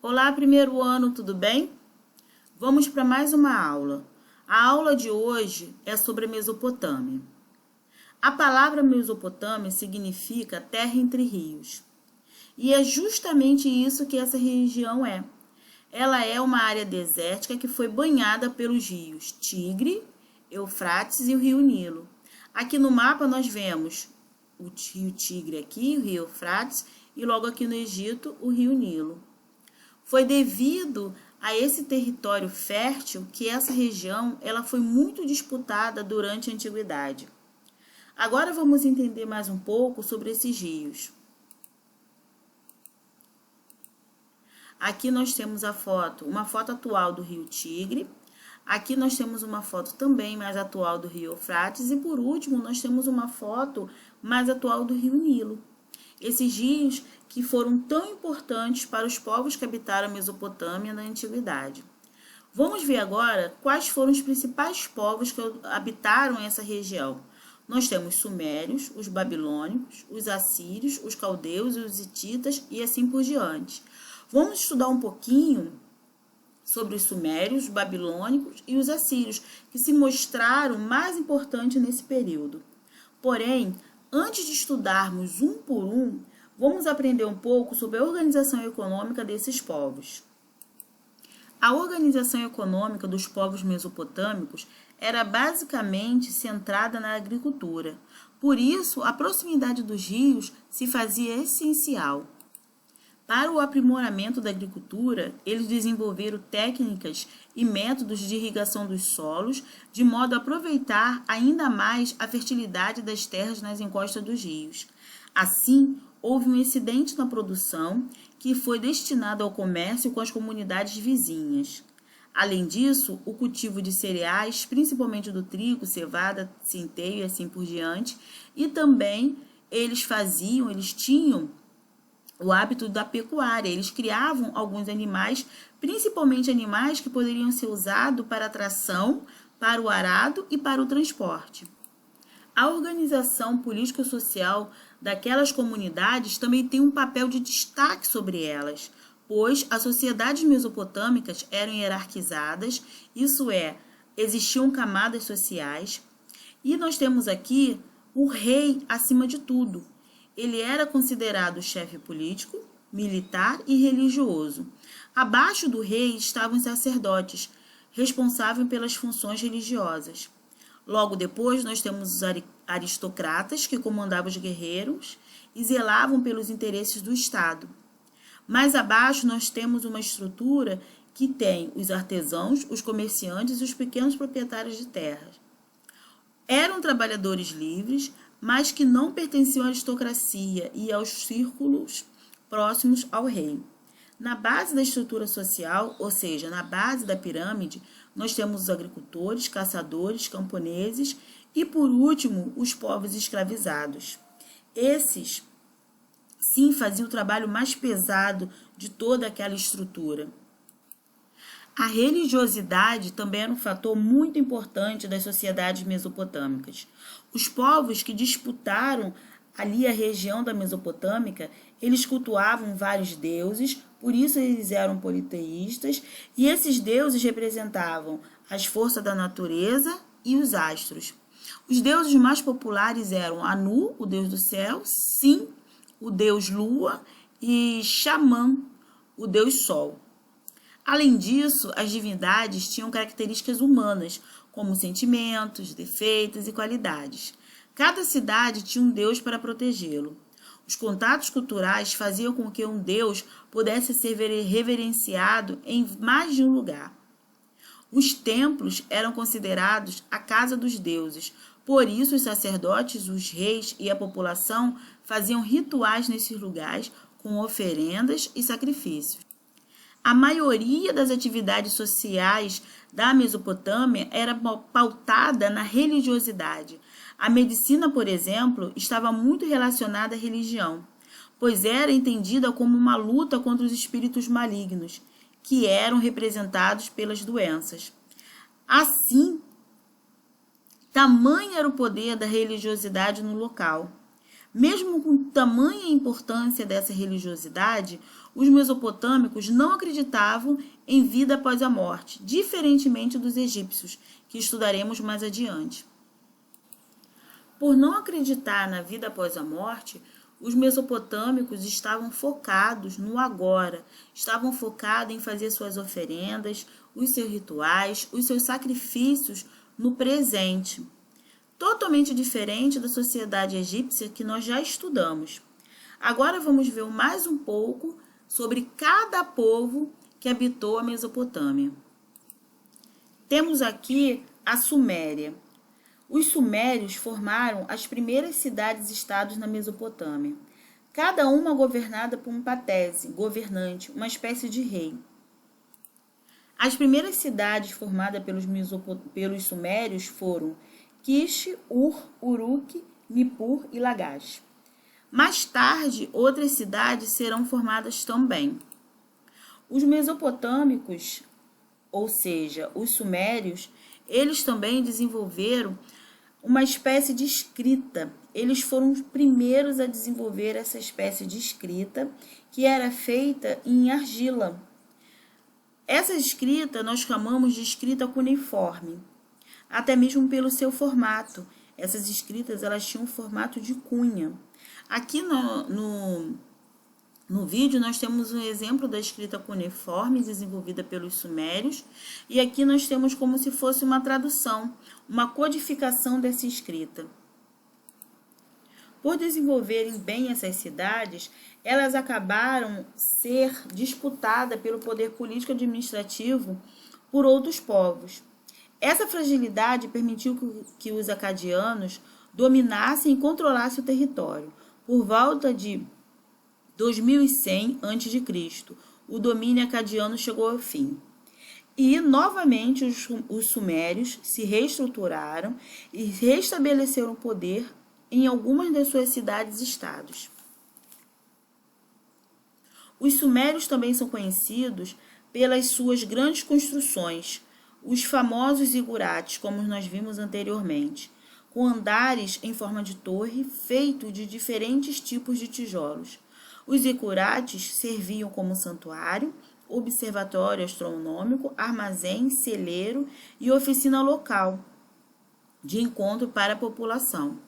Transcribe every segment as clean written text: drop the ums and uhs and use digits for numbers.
Olá, primeiro ano, tudo bem? Vamos para mais uma aula. A aula de hoje é sobre a Mesopotâmia. A palavra Mesopotâmia significa terra entre rios. E é justamente isso que essa região é. Ela é uma área desértica que foi banhada pelos rios Tigre, Eufrates e o rio Nilo. Aqui no mapa nós vemos o rio Tigre aqui, o rio Eufrates, e logo aqui no Egito, o rio Nilo. Foi devido a esse território fértil que essa região ela foi muito disputada durante a Antiguidade. Agora vamos entender mais um pouco sobre esses rios. Aqui nós temos uma foto atual do rio Tigre. Aqui nós temos uma foto também mais atual do rio Eufrates. E por último, nós temos uma foto mais atual do rio Nilo. Esses rios que foram tão importantes para os povos que habitaram a Mesopotâmia na Antiguidade. Vamos ver agora quais foram os principais povos que habitaram essa região. Nós temos os sumérios, os babilônicos, os assírios, os caldeus, os hititas e assim por diante. Vamos estudar um pouquinho sobre os sumérios, os babilônicos e os assírios, que se mostraram mais importantes nesse período. Porém, antes de estudarmos um por um, vamos aprender um pouco sobre a organização econômica desses povos. A organização econômica dos povos mesopotâmicos era basicamente centrada na agricultura. Por isso, a proximidade dos rios se fazia essencial. Para o aprimoramento da agricultura, eles desenvolveram técnicas e métodos de irrigação dos solos, de modo a aproveitar ainda mais a fertilidade das terras nas encostas dos rios. Assim, houve um excedente na produção que foi destinado ao comércio com as comunidades vizinhas. Além disso, o cultivo de cereais, principalmente do trigo, cevada, centeio e assim por diante, e também eles tinham o hábito da pecuária. Eles criavam alguns animais, principalmente animais que poderiam ser usados para a tração, para o arado e para o transporte. A organização político-social daquelas comunidades também tem um papel de destaque sobre elas, pois as sociedades mesopotâmicas eram hierarquizadas, isso é, existiam camadas sociais, e nós temos aqui o rei acima de tudo. Ele era considerado chefe político, militar e religioso. Abaixo do rei estavam os sacerdotes, responsáveis pelas funções religiosas. Logo depois, nós temos os aristocratas, que comandavam os guerreiros e zelavam pelos interesses do Estado. Mais abaixo, nós temos uma estrutura que tem os artesãos, os comerciantes e os pequenos proprietários de terras. Eram trabalhadores livres, mas que não pertenciam à aristocracia e aos círculos próximos ao rei. Na base da estrutura social, ou seja, na base da pirâmide, nós temos os agricultores, caçadores, camponeses e, por último, os povos escravizados. Esses, sim, faziam o trabalho mais pesado de toda aquela estrutura. A religiosidade também era um fator muito importante das sociedades mesopotâmicas. Os povos que disputaram ali a região da Mesopotâmica, eles cultuavam vários deuses, por isso eles eram politeístas, e esses deuses representavam as forças da natureza e os astros. Os deuses mais populares eram Anu, o deus do céu, Sim, o deus lua, e Xamã, o deus sol. Além disso, as divindades tinham características humanas, como sentimentos, defeitos e qualidades. Cada cidade tinha um deus para protegê-lo. Os contatos culturais faziam com que um deus pudesse ser reverenciado em mais de um lugar. Os templos eram considerados a casa dos deuses, por isso os sacerdotes, os reis e a população faziam rituais nesses lugares com oferendas e sacrifícios. A maioria das atividades sociais da Mesopotâmia era pautada na religiosidade. A medicina, por exemplo, estava muito relacionada à religião, pois era entendida como uma luta contra os espíritos malignos, que eram representados pelas doenças. Assim, tamanho era o poder da religiosidade no local. Mesmo com tamanha importância dessa religiosidade, Os mesopotâmicos não acreditavam em vida após a morte, diferentemente dos egípcios, que estudaremos mais adiante. Por não acreditar na vida após a morte, os mesopotâmicos estavam focados no agora, estavam focados em fazer suas oferendas, os seus rituais, os seus sacrifícios no presente. Totalmente diferente da sociedade egípcia que nós já estudamos. Agora vamos ver mais um pouco sobre cada povo que habitou a Mesopotâmia. Temos aqui a Suméria. Os sumérios formaram as primeiras cidades-estados na Mesopotâmia, cada uma governada por um patese, governante, uma espécie de rei. As primeiras cidades formadas pelos sumérios foram Kish, Ur, Uruk, Nippur e Lagash. Mais tarde, outras cidades serão formadas também. Os mesopotâmicos, ou seja, os sumérios, eles também desenvolveram uma espécie de escrita. Eles foram os primeiros a desenvolver essa espécie de escrita, que era feita em argila. Essa escrita nós chamamos de escrita cuneiforme, até mesmo pelo seu formato. Essas escritas elas tinham um formato de cunha. Aqui no vídeo nós temos um exemplo da escrita cuneiforme desenvolvida pelos sumérios, e aqui nós temos como se fosse uma tradução, uma codificação dessa escrita. Por desenvolverem bem essas cidades, elas acabaram ser disputadas pelo poder político-administrativo por outros povos. Essa fragilidade permitiu que os acadianos dominassem e controlassem o território. Por volta de 2100 a.C., o domínio acadiano chegou ao fim. E, novamente, os sumérios se reestruturaram e restabeleceram o poder em algumas das suas cidades-estados. Os sumérios também são conhecidos pelas suas grandes construções, os famosos zigurates, como nós vimos anteriormente, com andares em forma de torre, feito de diferentes tipos de tijolos. Os zigurates serviam como santuário, observatório astronômico, armazém, celeiro e oficina local de encontro para a população.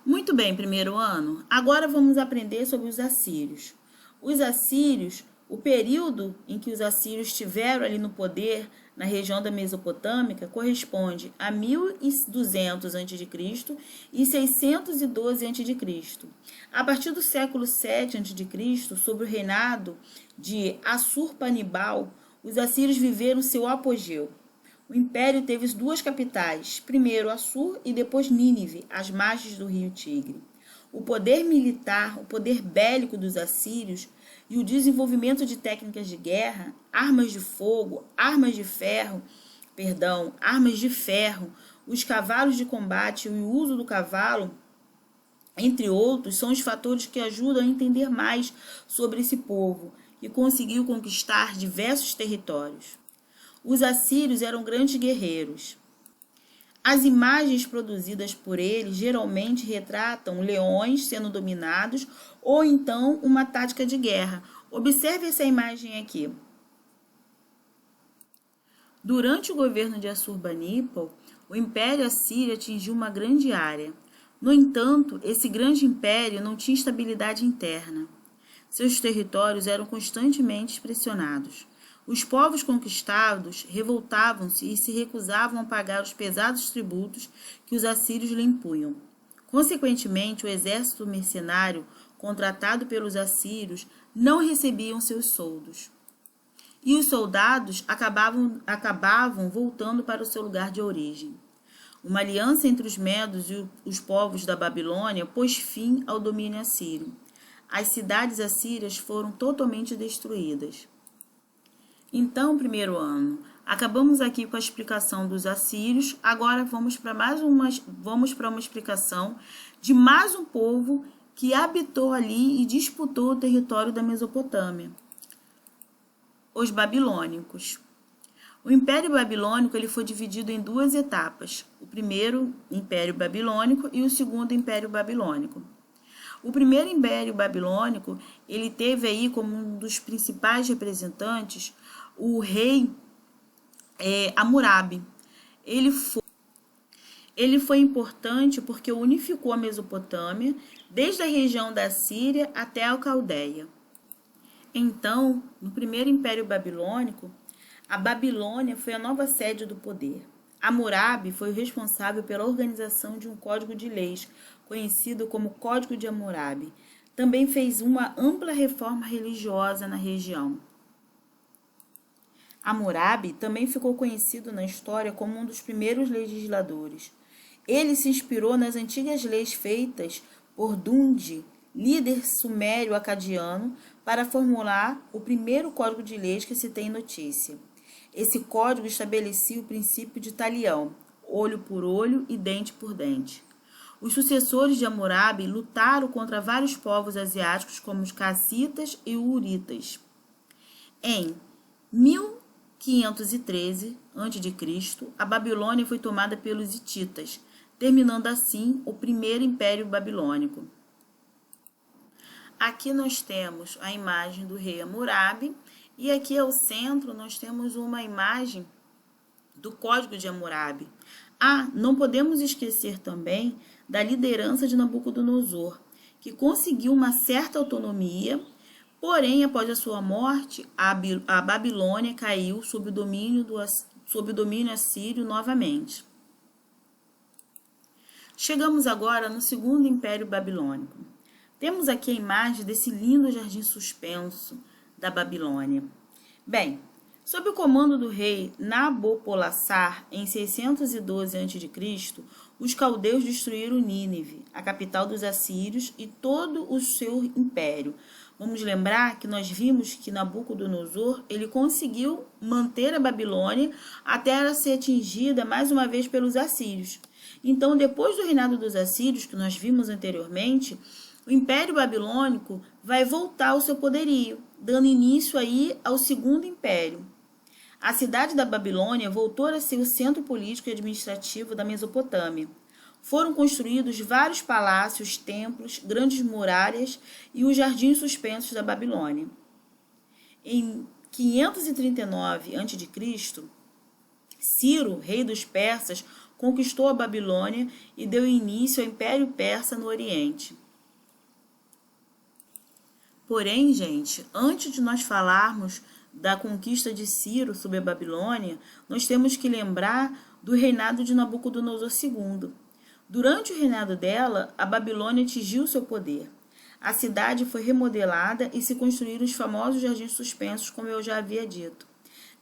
Muito bem, primeiro ano. Agora vamos aprender sobre os assírios. Os assírios, o período em que os assírios estiveram ali no poder na região da Mesopotâmica corresponde a 1200 a.C. e 612 a.C. A partir do século 7 a.C., sob o reinado de Assurbanipal, os assírios viveram seu apogeu. O império teve duas capitais, primeiro Assur e depois Nínive, às margens do rio Tigre. O poder militar, o poder bélico dos assírios e o desenvolvimento de técnicas de guerra, armas de fogo, armas de ferro, os cavalos de combate e o uso do cavalo, entre outros, são os fatores que ajudam a entender mais sobre esse povo, que conseguiu conquistar diversos territórios. Os assírios eram grandes guerreiros. As imagens produzidas por eles geralmente retratam leões sendo dominados ou então uma tática de guerra. Observe essa imagem aqui. Durante o governo de Assurbanipal, o Império Assírio atingiu uma grande área. No entanto, esse grande império não tinha estabilidade interna. Seus territórios eram constantemente pressionados. Os povos conquistados revoltavam-se e se recusavam a pagar os pesados tributos que os assírios lhe impunham. Consequentemente, o exército mercenário contratado pelos assírios não recebiam seus soldos. E os soldados acabavam voltando para o seu lugar de origem. Uma aliança entre os medos e os povos da Babilônia pôs fim ao domínio assírio. As cidades assírias foram totalmente destruídas. Então, primeiro ano, acabamos aqui com a explicação dos assírios. Agora vamos para uma explicação de mais um povo que habitou ali e disputou o território da Mesopotâmia. Os babilônicos. O Império Babilônico ele foi dividido em duas etapas. O primeiro Império Babilônico e o segundo Império Babilônico. O primeiro império babilônico, ele teve aí como um dos principais representantes o rei Hammurabi. Ele foi importante porque unificou a Mesopotâmia, desde a região da Síria até a Caldeia. Então, no primeiro império babilônico, a Babilônia foi a nova sede do poder. Hammurabi foi o responsável pela organização de um código de leis, conhecido como Código de Hammurabi. Também fez uma ampla reforma religiosa na região. Hammurabi também ficou conhecido na história como um dos primeiros legisladores. Ele se inspirou nas antigas leis feitas por Dundee, líder sumério-acadiano, para formular o primeiro código de leis que se tem notícia. Esse código estabelecia o princípio de talião, olho por olho e dente por dente. Os sucessores de Hammurabi lutaram contra vários povos asiáticos, como os cassitas e uritas. Em 1513 a.C., a Babilônia foi tomada pelos hititas, terminando assim o primeiro império babilônico. Aqui nós temos a imagem do rei Hammurabi e aqui ao centro nós temos uma imagem do Código de Hammurabi. Não podemos esquecer também da liderança de Nabucodonosor, que conseguiu uma certa autonomia, porém, após a sua morte, a Babilônia caiu sob o domínio assírio novamente. Chegamos agora no segundo império babilônico. Temos aqui a imagem desse lindo jardim suspenso da Babilônia. Bem, sob o comando do rei Nabopolassar, em 612 a.C., os caldeus destruíram Nínive, a capital dos assírios, e todo o seu império. Vamos lembrar que nós vimos que Nabucodonosor ele conseguiu manter a Babilônia até ela ser atingida mais uma vez pelos assírios. Então, depois do reinado dos assírios, que nós vimos anteriormente, o Império Babilônico vai voltar ao seu poderio, dando início aí ao Segundo Império. A cidade da Babilônia voltou a ser o centro político e administrativo da Mesopotâmia. Foram construídos vários palácios, templos, grandes muralhas e os jardins suspensos da Babilônia. Em 539 a.C., Ciro, rei dos persas, conquistou a Babilônia e deu início ao Império Persa no Oriente. Porém, gente, antes de nós falarmos da conquista de Ciro sobre a Babilônia, nós temos que lembrar do reinado de Nabucodonosor II. Durante o reinado dela, a Babilônia atingiu seu poder. A cidade foi remodelada e se construíram os famosos jardins suspensos, como eu já havia dito.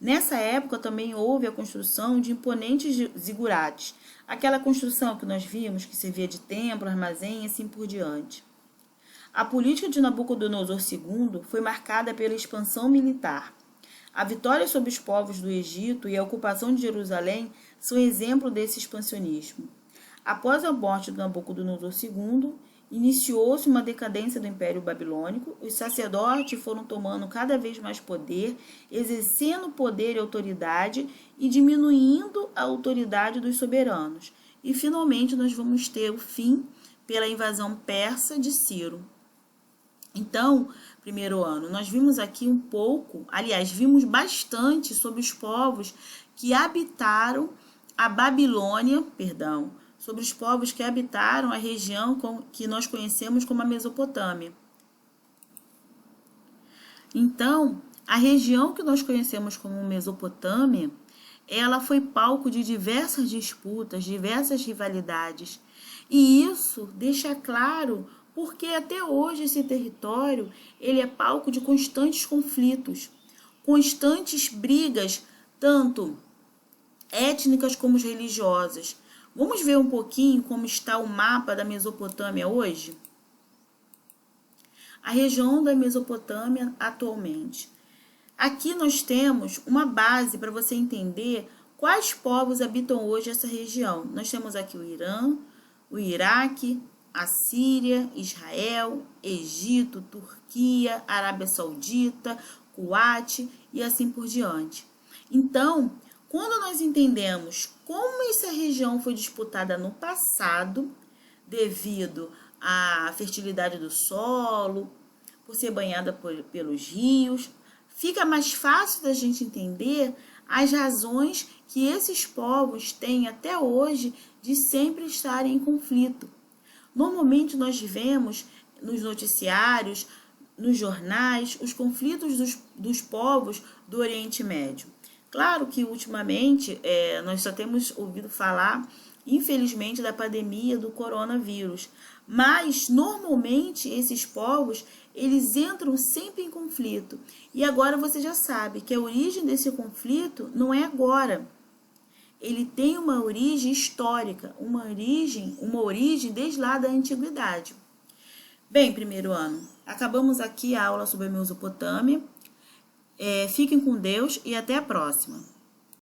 Nessa época também houve a construção de imponentes zigurates, aquela construção que nós vimos que servia de templo, armazém e assim por diante. A política de Nabucodonosor II foi marcada pela expansão militar. A vitória sobre os povos do Egito e a ocupação de Jerusalém são exemplo desse expansionismo. Após a morte de Nabucodonosor II, iniciou-se uma decadência do Império Babilônico, os sacerdotes foram tomando cada vez mais poder, exercendo poder e autoridade e diminuindo a autoridade dos soberanos. E, finalmente, nós vamos ter o fim pela invasão persa de Ciro. Então, primeiro ano, nós vimos aqui um pouco, aliás, vimos bastante sobre os povos que habitaram a Babilônia, sobre os povos que habitaram a região que nós conhecemos como a Mesopotâmia. Então, a região que nós conhecemos como Mesopotâmia, ela foi palco de diversas disputas, diversas rivalidades. E isso deixa claro porque até hoje esse território ele é palco de constantes conflitos, constantes brigas, tanto étnicas como religiosas. Vamos ver um pouquinho como está o mapa da Mesopotâmia hoje? A região da Mesopotâmia atualmente. Aqui nós temos uma base para você entender quais povos habitam hoje essa região. Nós temos aqui o Irã, o Iraque, a Síria, Israel, Egito, Turquia, Arábia Saudita, Kuwait e assim por diante. Então, quando nós entendemos como essa região foi disputada no passado, devido a fertilidade do solo, por ser banhada pelos rios. Fica mais fácil da gente entender as razões que esses povos têm até hoje de sempre estarem em conflito. Normalmente nós vemos nos noticiários, nos jornais, os conflitos dos povos do Oriente Médio. Claro que ultimamente nós só temos ouvido falar, infelizmente, da pandemia do coronavírus, mas normalmente esses povos eles entram sempre em conflito. E agora você já sabe que a origem desse conflito não é agora. Ele tem uma origem histórica, uma origem desde lá da antiguidade. Bem, primeiro ano, acabamos aqui a aula sobre a Mesopotâmia. Fiquem com Deus e até a próxima.